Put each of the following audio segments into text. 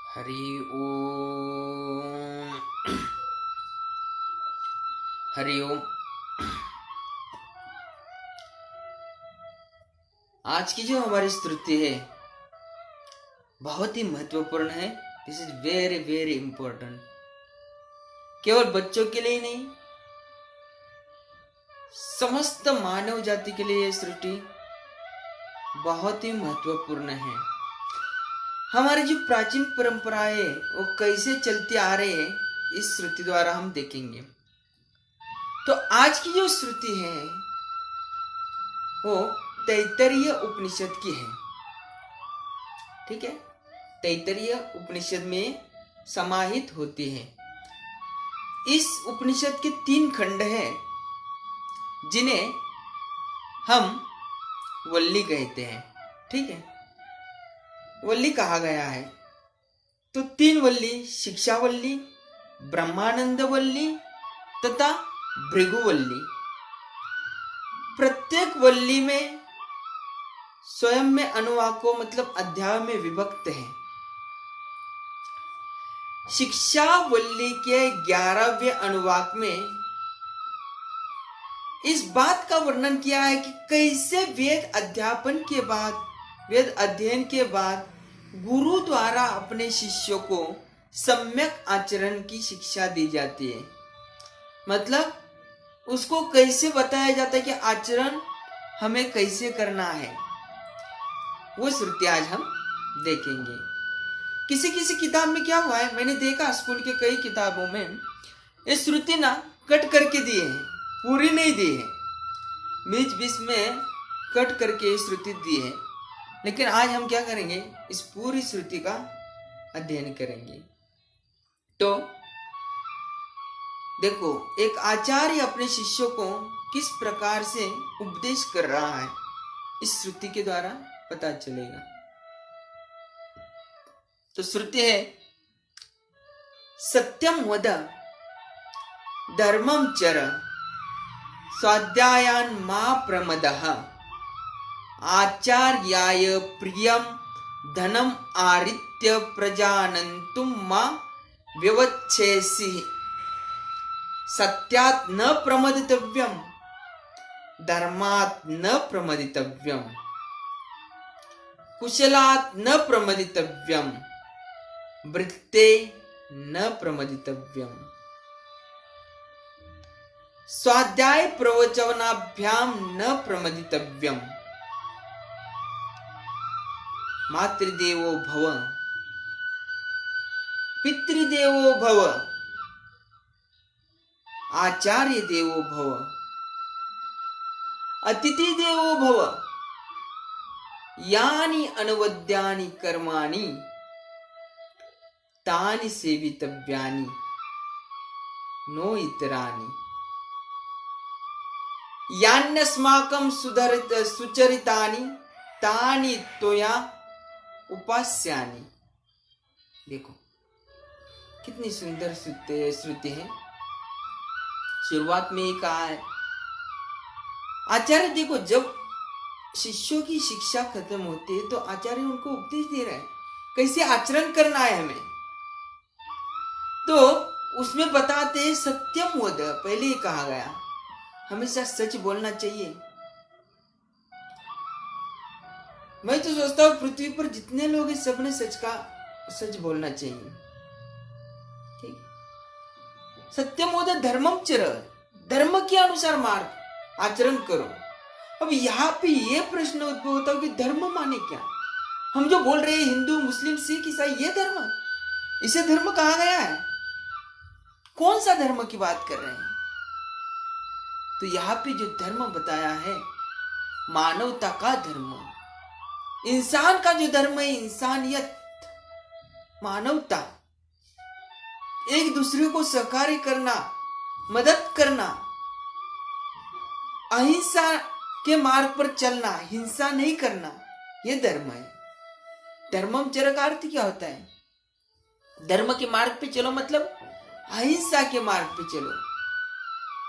हरि ओम। हरि ओम। आज की जो हमारी स्तुति है बहुत ही महत्वपूर्ण है। This is very very important. केवल बच्चों के लिए नहीं, समस्त मानव जाति के लिए यह सृष्टि बहुत ही महत्वपूर्ण है। हमारी जो प्राचीन परंपराएं वो कैसे चलती आ रहे हैं इस श्रुति द्वारा हम देखेंगे। तो आज की जो श्रुति है वो तैत्तरीय उपनिषद की है। ठीक है, तैत्तरीय उपनिषद में समाहित होती है। इस उपनिषद के 3 खंड हैं जिन्हें हम वल्ली कहते हैं। ठीक है, वल्ली कहा गया है। तो 3 वल्ली, शिक्षावल्ली, ब्रह्मानंद वल्ली तथा भृगुवल्ली। प्रत्येक वल्ली में स्वयं में अनुवाकों मतलब अध्याय में विभक्त है। शिक्षावल्ली के 11वें अनुवाक में इस बात का वर्णन किया है कि कैसे वेद अध्ययन के बाद गुरु द्वारा अपने शिष्यों को सम्यक आचरण की शिक्षा दी जाती है। मतलब उसको कैसे बताया जाता है कि आचरण हमें कैसे करना है, वो श्रुति आज हम देखेंगे। किसी किसी किताब में क्या हुआ है, मैंने देखा स्कूल के कई किताबों में ये श्रुति ना कट करके दिए हैं, पूरी नहीं दी है, बीच बीच में कट करके श्रुति दी है। लेकिन आज हम क्या करेंगे, इस पूरी श्रुति का अध्ययन करेंगे। तो देखो, एक आचार्य अपने शिष्यों को किस प्रकार से उपदेश कर रहा है इस श्रुति के द्वारा पता चलेगा। तो श्रुति है, सत्यम वद धर्मम चर स्वाध्यायान मा प्रमदः आचार्याय प्रियम धनम आरित्य प्रजानन्तुम मा व्यवच्छेसि सत्यात् न प्रमदितव्यम धर्मात् न प्रमदितव्यम कुशलात् न प्रमदितव्यम वृत्ते न प्रमदितव्यम स्वाध्याय प्रवचनाभ्याम न प्रमदितव्यम मातृदेवो भव पितृदेवो भव आचार्य देवो भव अतिथि देवो भव यानि अनवद्यानि कर्माणि तानि सेवितव्यानि नो इतरानि यान्यस्माकं सुचरितानि तानि त्वया उपास्यानि। देखो कितनी सुंदर श्रुति है। शुरुआत में ही कहा है आचार्य, देखो जब शिष्यों की शिक्षा खत्म होती है तो आचार्य उनको उपदेश दे रहा है कैसे आचरण करना है हमें। तो उसमें बताते हैं सत्यम वद, पहले ही कहा गया हमेशा सच बोलना चाहिए। मैं तो सोचता हूं पृथ्वी पर जितने लोग हैं सबने सच बोलना चाहिए। ठीक, सत्यम वद धर्मम चर, धर्म के अनुसार मार्ग आचरण करो। अब यहाँ पे ये प्रश्न उद्भव होता है कि धर्म माने क्या। हम जो बोल रहे हैं हिंदू मुस्लिम सिख ईसाई, ये धर्म, इसे धर्म कहा गया है। कौन सा धर्म की बात कर रहे हैं। तो यहाँ पे जो धर्म बताया है मानवता का धर्म, इंसान का जो धर्म है, इंसानियत, मानवता, एक दूसरे को सहकार्य करना, मदद करना, अहिंसा के मार्ग पर चलना, हिंसा नहीं करना, यह धर्म है। धर्मम चर का अर्थ क्या होता है, धर्म के मार्ग पे चलो मतलब अहिंसा के मार्ग पे चलो।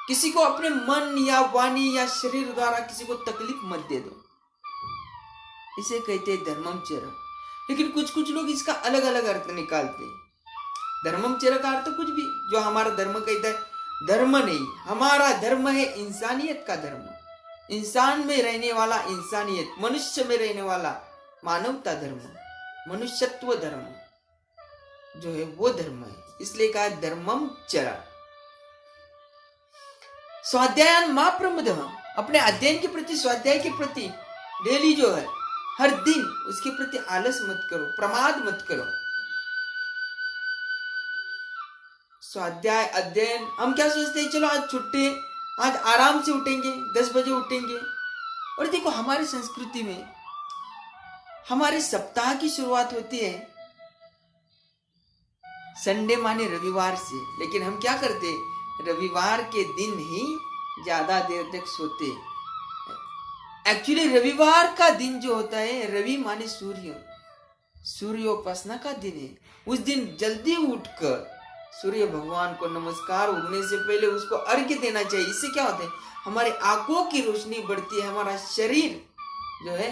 किसी को अपने मन या वाणी या शरीर द्वारा किसी को तकलीफ मत दे दो, इसे कहते हैं धर्मम चर। लेकिन कुछ कुछ लोग इसका अलग अलग अर्थ निकालते हैं। धर्मचर्य का अर्थ कुछ भी जो हमारा धर्म कहता है, धर्म नहीं, हमारा धर्म है इंसानियत का धर्म, इंसान में रहने वाला इंसानियत, मनुष्य में रहने वाला मानवता धर्म, मनुष्यत्व धर्म जो है वो धर्म है। इसलिए कहा धर्मम चरा। स्वाध्यायन मां प्रमद, अपने अध्ययन के प्रति, स्वाध्याय के प्रति डेली जो है हर दिन उसके प्रति आलस मत करो, प्रमाद मत करो। स्वाध्याय अध्ययन, हम क्या सोचते हैं, चलो आज छुट्टी, आज आराम से उठेंगे, 10 बजे उठेंगे। और देखो हमारी संस्कृति में हमारे सप्ताह की शुरुआत होती है संडे माने रविवार से, लेकिन हम क्या करते, रविवार के दिन ही ज्यादा देर तक सोते। एक्चुअली रविवार का दिन जो होता है, रवि माने सूर्योपासना का दिन है। उस दिन जल्दी उठकर सूर्य भगवान को नमस्कार, उगने से पहले उसको अर्घ्य देना चाहिए। इससे क्या होता है, हमारे आंखों की रोशनी बढ़ती है, हमारा शरीर जो है,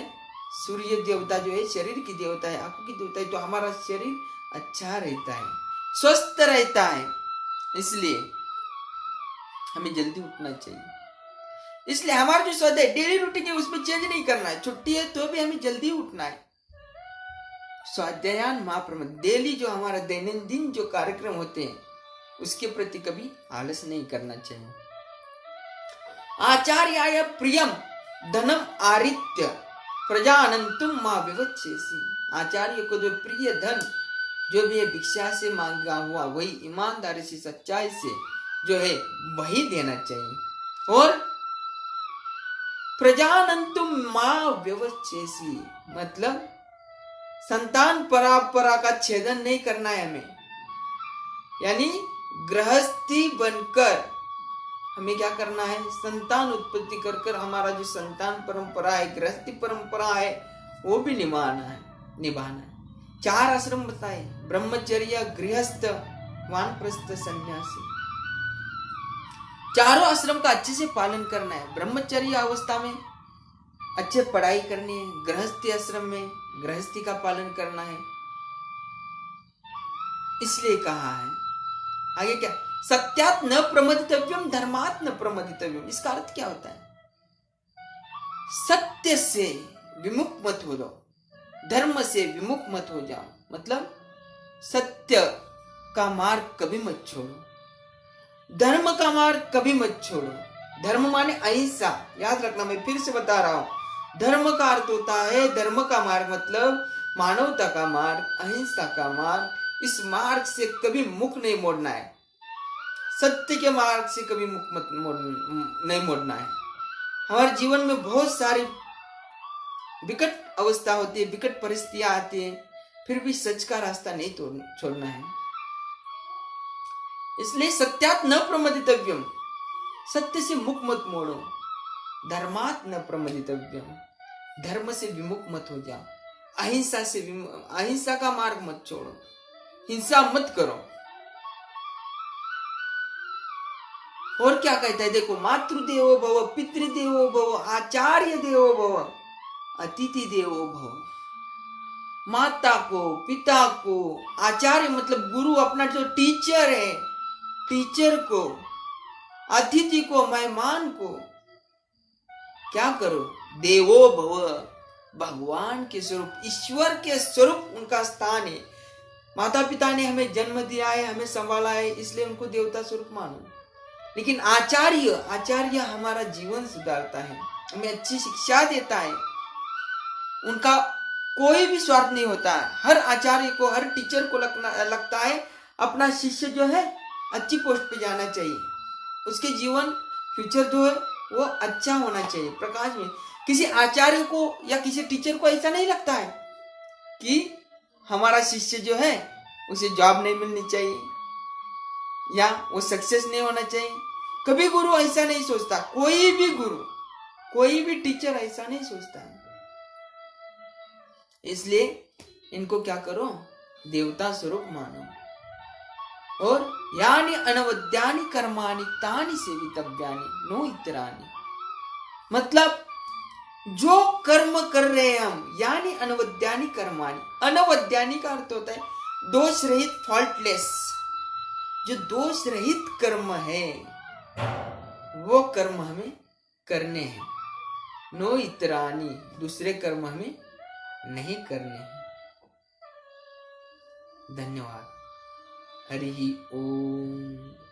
सूर्य देवता जो है शरीर की देवता है, आंखों की देवता है, तो हमारा शरीर अच्छा रहता है, स्वस्थ रहता है। इसलिए हमें जल्दी उठना चाहिए। इसलिए हमारा जो स्वाध्याय डेली रूटीन है उसमें चेंज नहीं करना है। छुट्टी है तो भी हमें जल्दी उठना है। स्वाध्यायन महाप्रमद, डेली जो हमारा दैनंदिन जो कार्यक्रम होते हैं उसके प्रति कभी आलस नहीं करना चाहिए। आचार्याय प्रियम धनम आरित्य प्रजानंतुम मां विवच्छेसी। आचार्य को जो प्रिय धन जो भी है भिक्षा से मांगा हुआ वही ईमानदारी से, सच्चाई से जो है वही देना चाहिए। और प्रजानंतुम मां व्यवच्छेसी मतलब संतान परंपरा का छेदन नहीं करना है हमें। यानी गृहस्थी बनकर हमें क्या करना है, संतान उत्पत्ति कर कर हमारा जो संतान परंपरा है, गृहस्थी परंपरा है, वो भी निभाना है। 4 आश्रम बताए, ब्रह्मचर्य, गृहस्थ, वानप्रस्थ, सन्यासी। चारों आश्रम का अच्छे से पालन करना है। ब्रह्मचर्य अवस्था में अच्छे पढ़ाई करनी है, गृहस्थी आश्रम में गृहस्थी का पालन करना है। इसलिए कहा है आगे क्या, सत्यात न प्रमदितव्यम धर्मात न प्रमदितव्यम। इसका अर्थ क्या होता है, सत्य से विमुख मत हो जाओ, धर्म से विमुख मत हो जाओ। मतलब सत्य का मार्ग कभी मत छोड़ो, धर्म का मार्ग कभी मत छोड़ो। धर्म माने अहिंसा, याद रखना, मैं फिर से बता रहा हूं। धर्म का अर्थ होता है, धर्म का मार्ग मतलब मानवता का मार्ग, अहिंसा का मार्ग। इस मार्ग से कभी मुख नहीं मोड़ना है, सत्य के मार्ग से कभी मुख नहीं मोड़ना है। हमारे जीवन में बहुत सारी विकट अवस्था होती है, विकट परिस्थितियां आती है, फिर भी सच का रास्ता नहीं छोड़ना है। इसलिए सत्यात न प्रमदितव्यम, सत्य से मुख मत मोड़ो। धर्मात न प्रमदितव्यम, धर्म से विमुख मत हो जाओ। अहिंसा का मार्ग मत छोड़ो, हिंसा मत करो। और क्या कहता है देखो, मातृदेवो भव, पितृदेवो भव, आचार्य देवो भव, अतिथि देवो भव। माता को, पिता को, आचार्य मतलब गुरु, अपना जो टीचर है, टीचर को, अतिथि को, मेहमान को क्या करो, देवो भव, भगवान के स्वरूप, ईश्वर के स्वरूप उनका स्थान है। माता पिता ने हमें जन्म दिया है, हमें संभाला है, इसलिए उनको देवता स्वरूप मानो। लेकिन आचार्य हमारा जीवन सुधारता है, हमें अच्छी शिक्षा देता है। उनका कोई भी स्वार्थ नहीं होता है। हर आचार्य को, हर टीचर को लगता है अपना शिष्य जो है अच्छी पोस्ट पे जाना चाहिए, उसके जीवन फ्यूचर जो है वो अच्छा होना चाहिए, प्रकाश में। किसी आचार्य को या किसी टीचर को ऐसा नहीं लगता है कि हमारा शिष्य जो है उसे जॉब नहीं मिलनी चाहिए या वो सक्सेस नहीं होना चाहिए। कभी गुरु ऐसा नहीं सोचता, कोई भी गुरु, कोई भी टीचर ऐसा नहीं सोचता है। इसलिए इनको क्या करो, देवता स्वरूप मानो। और यानी अनवद्यानि कर्माणि तानि सेवितव्यानि नो इतरानि। मतलब जो कर्म कर रहे हैं हम, यानी अनवद्यानी कर्माणी। अनवद्यानी का अर्थ होता है दोष रहित, फॉल्टलेस। जो दोष रहित कर्म है वो कर्म हमें करने हैं। नो इतरानी, दूसरे कर्म हमें नहीं करने हैं। धन्यवाद। हरि ओम।